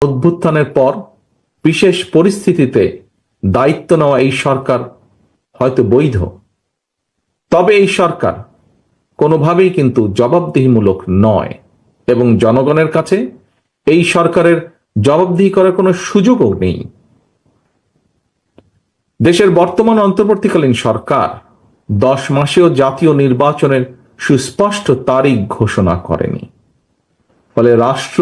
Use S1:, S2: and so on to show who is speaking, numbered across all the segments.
S1: অভ্যুত্থানের পর বিশেষ পরিস্থিতিতে দায়িত্ব নেওয়া এই সরকার হয়তো বৈধ, তবে এই সরকার কোনোভাবেই কিন্তু জবাবদিহিমূলক নয় এবং জনগণের কাছে এই সরকারের জবাবদিহি করার কোনো সুযোগও নেই। দেশের বর্তমান অন্তর্বর্তীকালীন সরকার 10 মাসেও জাতীয় নির্বাচনের সুস্পষ্ট তারিখ ঘোষণা করেনি। ফলে রাষ্ট্র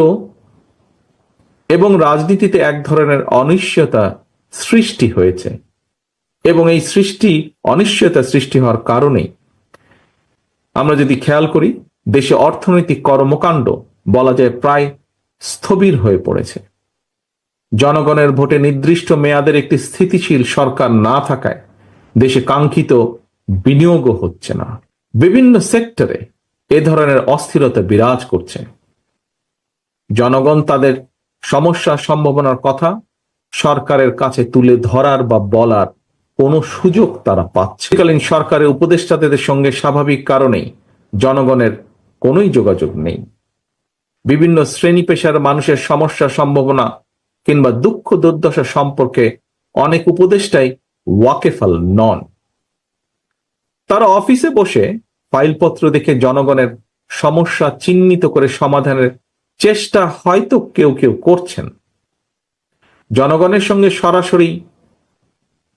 S1: এবং রাজনীতিতে এক ধরনের অনিশ্চয়তা সৃষ্টি হয়েছে এবং এই অনিশ্চয়তা সৃষ্টি হওয়ার কারণে আমরা যদি খেয়াল করি, দেশে অর্থনৈতিক কর্মকাণ্ড বলা যায় প্রায় স্থবির হয়ে পড়েছে। জনগণের ভোটে নির্দিষ্ট মেয়াদের একটি স্থিতিশীল সরকার না থাকায় দেশে কাঙ্ক্ষিত বিনিয়োগও হচ্ছে না। বিভিন্ন সেক্টরে এ ধরনের অস্থিরতা বিরাজ করছে। জনগণ তাদের সমস্যা সম্ভাবনার কথা সরকারের কাছে তুলে ধরার বা বলার কোনো সুযোগ তারা পাচ্ছে। কালীন সরকারের উপদেষ্টাদের সঙ্গে স্বাভাবিক কারণেই জনগণের কোনোই যোগাযোগ নেই। বিভিন্ন শ্রেণী পেশার মানুষের সমস্যা সম্ভাবনা কিংবা দুঃখ দুর্দশা সম্পর্কে অনেক উপদেষ্টাই ওয়াকেফাল নন। তারা অফিসে বসে ফাইলপত্র দেখে জনগণের সমস্যা চিহ্নিত করে সমাধানের চেষ্টা হয়তো কেউ কেউ করছেন। জনগণের সঙ্গে সরাসরি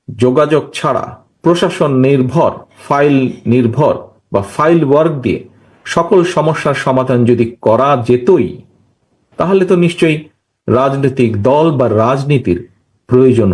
S1: যোগাযোগ ছাড়া প্রশাসন নির্ভর, ফাইল নির্ভর বা ফাইল ওয়ার্ক দিয়ে সকল সমস্যার সমাধান যদি করা যেতই, তাহলে তো নিশ্চয়ই রাজনৈতিক দল বা রাজনীতির প্রয়োজন